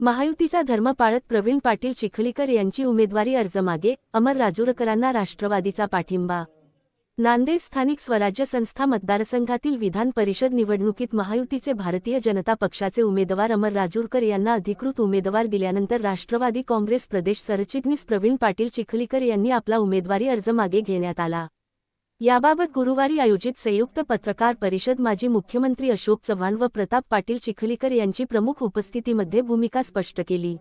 महायुतीचा धर्म पाळत प्रवीण पाटील चिखलीकर यांची उमेदवारी अर्ज मागे, अमर राजूरकरांना राष्ट्रवादीचा पाठिंबा। नांदेड स्थानिक स्वराज्य संस्था मतदारसंघातील विधान परिषद निवडणुकीत महायुतीचे भारतीय जनता पक्षाचे उमेदवार अमर राजूरकर यांना अधिकृत उमेदवार दिल्यानंतर राष्ट्रवादी काँग्रेस प्रदेश सरचिटणीस प्रवीण पाटील चिखलीकर यांनी आपला उमेदवारी अर्ज मागे घेण्यात आला। याबाबत गुरुवारी आयोजित संयुक्त पत्रकार परिषद माजी मुख्यमंत्री अशोक चव्हाण व प्रताप पाटील चिखलीकर यांची प्रमुख उपस्थितीमध्ये भूमिका स्पष्ट केली।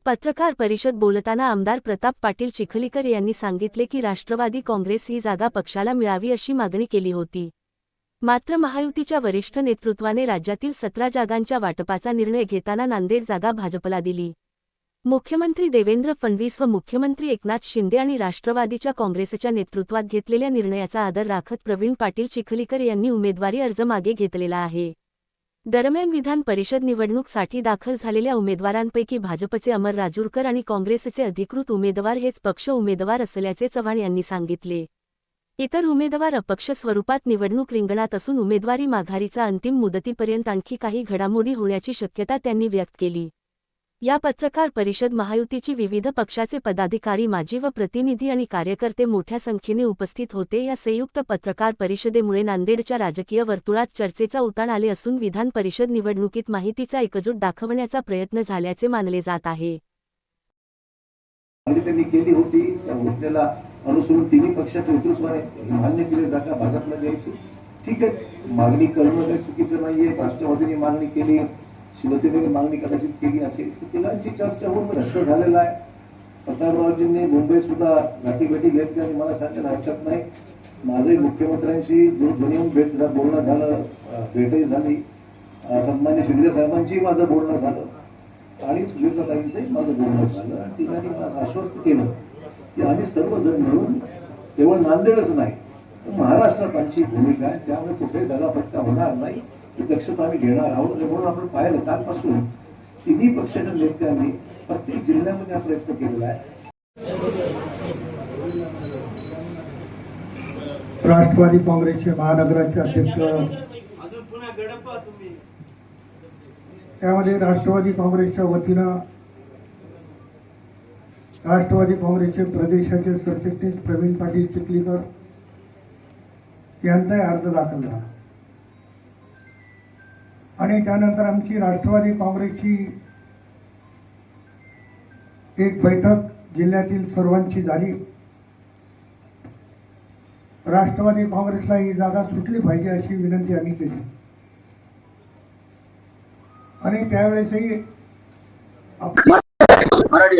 पत्रकार परिषद बोलताना आमदार प्रताप पाटील चिखलीकर यांनी सांगितले की राष्ट्रवादी काँग्रेस ही जागा पक्षाला मिळावी अशी मागणी केली होती। मात्र महायुतीच्या वरिष्ठ नेतृत्वाने राज्यातील 17 जागांच्या वाटपाचा निर्णय घेताना नांदेड जागा भाजपला दिली। मुख्यमंत्री देवेंद्र फडणवीस व मुख्यमंत्री एकनाथ शिंदे आणि राष्ट्रवादीच्या काँग्रेसच्या नेतृत्वात घेतलेल्या निर्णयाचा आदर राखत प्रवीण पाटील चिखलीकर यांनी उमेदवारी अर्ज मागे घेतलेला आहे। दरम्यान विधान परिषद निवडणूकसाठी दाखल झालेल्या उमेदवारांपैकी भाजपचे अमर राजूरकर आणि काँग्रेसचे अधिकृत उमेदवार हेच पक्ष उमेदवार असल्याचे चव्हाण यांनी सांगितले। इतर उमेदवार अपक्ष स्वरूपात निवडणूक रिंगणात असून उमेदवारी माघारीचा अंतिम मुदतीपर्यंत आणखी काही घडामोडी होण्याची शक्यता त्यांनी व्यक्त केली। या पत्रकार परिषद महायुतीची विविध पक्षाचे पदाधिकारी माजी व प्रतिनिधी आणि कार्यकर्ते मोठ्या संख्येने उपस्थित होते। या संयुक्त पत्रकार परिषदेमुळे नांदेडच्या राजकीय वर्तुळात चर्चेचा उताण आले असून विधान परिषद निवडणुकीत माहितीचा एकजूट दाखवण्याचा प्रयत्न झाल्याचे मानले जात आहे। त्यांनी केली होती त्या घोषणेला अनुसरून तिन्ही पक्षाच्या नेतृत्वाने मान्य केली जागा भाजपला द्यायची। ठीक आहे, मागणी करणं काही चुकीचं नाहीये। राष्ट्रवादीने मागणी केली, शिवसेनेने मागणी कदाचित केली असेल, तिघांची चर्चा होऊन रद्द झालेला आहे। प्रतापरावजींनी मुंबई सुद्धा गाठीभेटी घेतली आणि मला सांगायला हरकत नाही, माझंही मुख्यमंत्र्यांशी दूरध्वनीवरून बोलणं झालं, भेटही झाली। सन्मान्य शिंदे साहेबांची माझं बोलणं झालं आणि सुधीरताईंचंही माझं बोलणं झालं आणि तिघांनी मला आश्वस्त केलं की आम्ही सर्वजण मिळून केवळ नांदेडच नाही तर महाराष्ट्रात आमची भूमिका आहे, त्यामुळे कुठेही दगाफटका होणार नाही, ही दक्षता आम्ही घेणार आहोत। म्हणून आपण पाहिलं कालपासून तिन्ही पक्षाच्या नेत्यांनी प्रत्येक जिल्ह्यामध्ये हा प्रयत्न केलेला आहे। राष्ट्रवादी काँग्रेसचे महानगराचे अध्यक्ष, त्यामध्ये राष्ट्रवादी काँग्रेसच्या वतीनं राष्ट्रवादी काँग्रेसचे प्रदेशाचे सरचिटणीस प्रवीण पाटील चिखलीकर यांचाही अर्ज दाखल झाला आणि त्यानंतर आमची राष्ट्रवादी काँग्रेसची एक बैठक जिल्ह्यातील सर्वांची झाली। राष्ट्रवादी काँग्रेसला ही जागा सुटली पाहिजे अशी विनंती आम्ही केली आणि त्यावेळेसही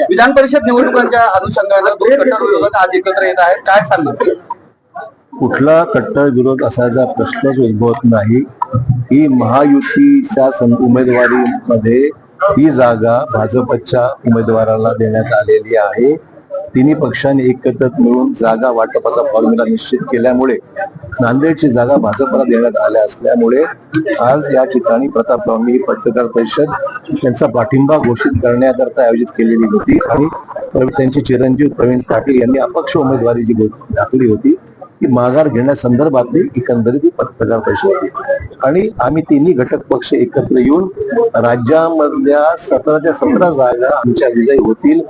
विधान परिषद निवडणुकांच्या अनुषंगाने दोन कट्टर विरोधक आज एकत्र येत आहेत, काय सांगणार? कुठला कट्टर विरोध असायचा प्रश्नच उद्भवत नाही। ही महायुतीच्या उमेदवारीमध्ये ही जागा भाजपच्या उमेदवाराला देण्यात आलेली आहे। तिन्ही पक्षांनी एकत्र मिळून जागा वाटपाचा फॉर्म्युला निश्चित केल्यामुळे नांदेडची जागा भाजपला देण्यात आल्या असल्यामुळे आज या ठिकाणी प्रतापरावांनी ही पत्रकार परिषद त्यांचा पाठिंबा घोषित करण्याकरता आयोजित केलेली होती आणि त्यांचे चिरंजीव प्रवीण पाटील यांनी अपक्ष उमेदवारी जी दाखली होती ती माघार घेण्यासंदर्भातली एकंदरीत पत्रकार परिषद होती आणि आम्ही तिन्ही घटक पक्ष एकत्र येऊन राज्यामधल्या 17च्या 17 जागा आमच्या विजयी होतील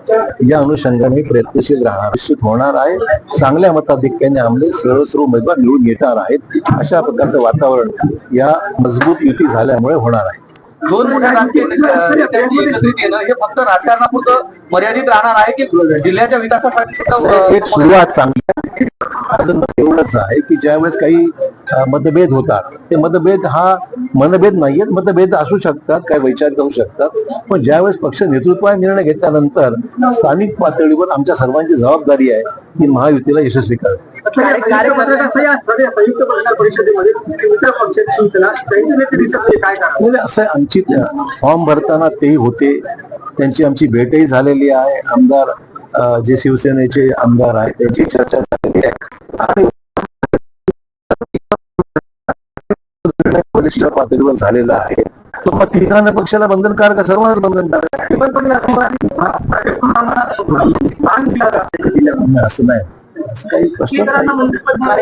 या अनुषंगाने प्रयत्नशील राहणार, निश्चित होणार आहे। चांगल्या मताधिक्याने आमले सर्व उमेदवार निवडून येणार आहेत, अशा प्रकारचं वातावरण या मजबूत युती झाल्यामुळे होणार आहे। दोन मोठ्या राजकीय नेत्यांची एकत्रित येणं हे फक्त राजकारणापुरतं मर्यादित राहणार आहे की जिल्ह्याच्या विकासासाठी एक सुरुवात चांगली एवढंच आहे की ज्यावेळेस काही मतभेद होतात ते मतभेद हा मनभेद नाहीयेत, मतभेद असू शकतात, काही वैचारिक असू शकतात, पण ज्यावेळेस पक्ष नेतृत्वाने निर्णय घेतल्यानंतर स्थानिक पातळीवर आमच्या सर्वांची जबाबदारी आहे की महायुतीला यशस्वी करणे। असं आमची फॉर्म भरताना तेही होते, त्यांची आमची भेटही झालेली आहे। आमदार जे शिवसेनेचे आमदार आहेत त्यांची चर्चा झालेली आहे आणि वरिष्ठ पातळीवर झालेला आहे। तो मग तिघांना पक्षाला बंधनकारक, सर्वांनाच बंधनकारक असं नाही। असं काही प्रश्न नाही.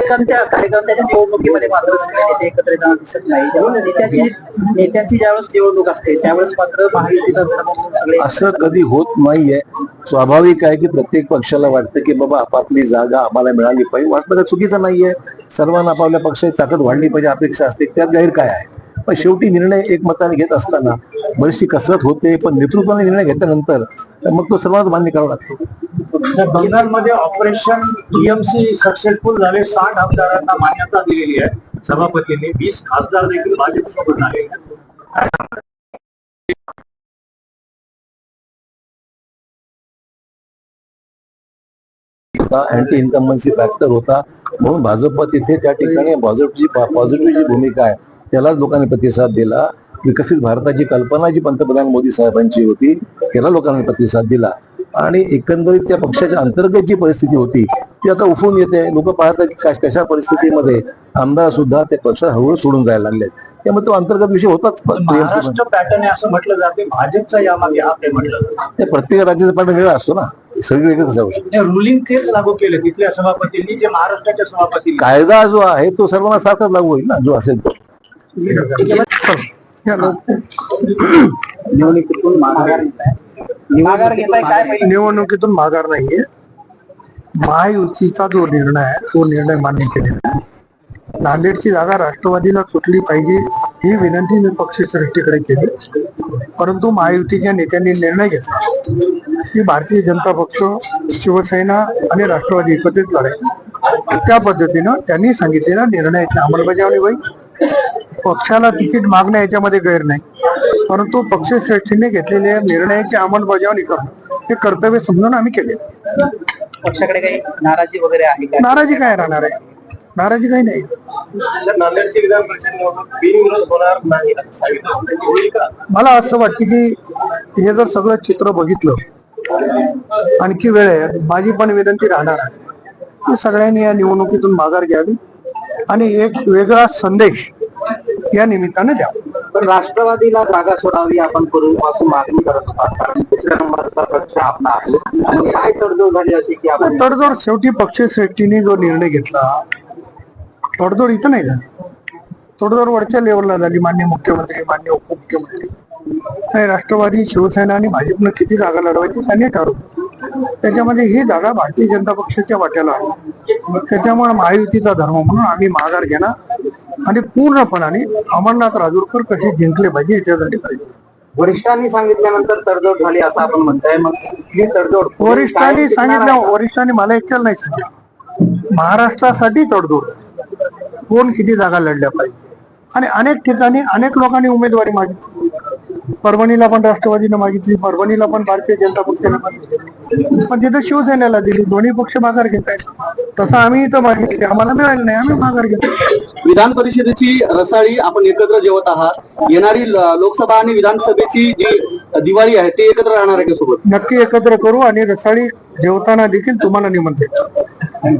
कार्यकर्त्याच्या निवडणुकीमध्ये मात्र सगळे नेते एकत्र येताना दिसत नाही. ज्यावेळेस नेत्यांची ज्यावेळेस निवडणूक असते त्यावेळेस मात्र महायुतीचा धर्म म्हणून सगळे असं कधी होत नाहीये. स्वाभाविक आहे की प्रत्येक पक्षाला वाटतं की बाबा आपापली जागा आम्हाला मिळाली पाहिजे. वाटतं का चुकीचं नाहीये. सर्वांना आपापल्या पक्षाची ताकद वाढली पाहिजे अपेक्षा असते, त्यात गैर काय आहे. पण शेवटी निर्णय एकमताने घेत असताना बरीचशी कसरत होते, पण नेतृत्वाने निर्णय घेतल्यानंतर मग तो सर्वांना मान्य करावा लागतो. बंगालमध्ये ऑपरेशन टीएमसी सक्सेसफुल झाले. 60 आमदारांना मान्यता दिलेली आहे सभापतींनी. 20 खासदार देखील भाजपसोबत आले. अँटी इन्कम्बन्सी फॅक्टर होता म्हणून भाजप तिथे त्या ठिकाणी भाजपची पॉझिटिव्ह जी भूमिका आहे त्यालाच लोकांनी प्रतिसाद दिला. विकसित भारताची कल्पना जी पंतप्रधान मोदी साहेबांची होती त्याला लोकांनी प्रतिसाद दिला. आणि एकंदरीत त्या पक्षाच्या अंतर्गत जी परिस्थिती होती ती आता उफून येते. लोक पाहतात कशा परिस्थितीमध्ये आमदार सुद्धा त्या पक्षात हळूहळू सोडून जायला लागले. त्यामुळे तो अंतर्गत विषय होताच. महाराष्ट्र पॅटर्न असं म्हटलं जाते, भाजपचा यामागे हात आहे म्हटलं जातं. ते प्रत्येक राज्याचा पॅटर्न वेगळा असतो ना, सगळी वेगळं जाऊ शकतो. रुलिंग तेच लागू केले तिथल्या सभापतींनी जे महाराष्ट्राच्या सभापती. कायदा जो आहे तो सर्वांना सारखाच लागू होईल ना, जो असेल तो. निवडणुकीतून माघार घेताय काय? निवडणुकीतून माघार नाहीये. महायुतीचा जो निर्णय आहे तो निर्णय मान्य केलेला आहे. नांदेडची जागा राष्ट्रवादीला सुटली पाहिजे ही विनंती मी पक्षश्रेष्ठीकडे केली, परंतु महायुतीच्या नेत्यांनी निर्णय घेतला की भारतीय जनता पक्ष, शिवसेना आणि राष्ट्रवादी एकत्रित लढायचे. त्या पद्धतीनं त्यांनी सांगितलेल्या निर्णयाची अंमलबजावणी होईल. पक्षाला तिकीट मागणं याच्यामध्ये गैर नाही, परंतु पक्षश्रेष्ठीने घेतलेल्या निर्णयाची अंमलबजावणी करणं हे कर्तव्य समजून आम्ही केले. पक्षाकडे काही नाराजी वगैरे आहे का? नाराजी काय राहणार आहे? नाराजी काही नाही. नांदेडची विधान परिषद निवडणूक बिनविरोध होणार नाही असं सांगितलं होईल का? मला असं वाटतं की हे जर सगळं चित्र बघितलं आणखी वेळ आहे, माझी पण विनंती राहणार आहे की सगळ्यांनी या निवडणुकीतून माघार घ्यावी आणि एक वेगळा संदेश या निमित्ताने द्यावा. पण राष्ट्रवादीला जागा सोडावी आपण पूर्वीपासून मागणी करत होता, कारण दुसऱ्या नंबरचा पक्ष आपला आहे. आणि काय तडजोड झाली अशी की आपण तडजोड शेवटी पक्षश्रेष्ठीने जो निर्णय घेतला, तडजोड इथं नाही झाली. तडजोड वरच्या लेवलला झाली. माननीय मुख्यमंत्री, माननीय उपमुख्यमंत्री आणि राष्ट्रवादी, शिवसेना आणि भाजपनं किती जागा लढवायची त्यांनी ठरवलं. त्याच्यामध्ये ही जागा भारतीय जनता पक्षाच्या वाट्याला आहे. त्याच्यामुळे महायुतीचा धर्म म्हणून आम्ही माघार घेणार आणि पूर्णपणाने अमरनाथ राजूरकर कसे जिंकले पाहिजे याच्यासाठी पाहिजे. वरिष्ठांनी सांगितल्यानंतर तडजोड झाली असं आपण म्हणताय. मग ही तडजोड वरिष्ठांनी सांगितलं, वरिष्ठांनी मला एकट्याला नाही सांगितलं. महाराष्ट्रासाठी तडजोड, कोण किती जागा लढल्या पाहिजे. आणि अनेक ठिकाणी अनेक लोकांनी उमेदवारी मागितली. परभणीला पण राष्ट्रवादीनं मागितली, परभणीला पण भारतीय जनता पक्षाने मागितली, पण तिथं शिवसेनेला दिली. दोन्ही पक्ष माघार घेत आहेत. तसं आम्ही इथं मागितली, आम्हाला मिळालं नाही, आम्ही माघार घेतो. विधान परिषदेची रसाळी आपण एकत्र जेवत आहात. येणारी लोकसभा आणि विधानसभेची जी दिवाळी आहे ते एकत्र राहणार आहे का सोबत? नक्की एकत्र करू आणि रसाळी जेवताना देखील तुम्हाला निमंत्रित करू.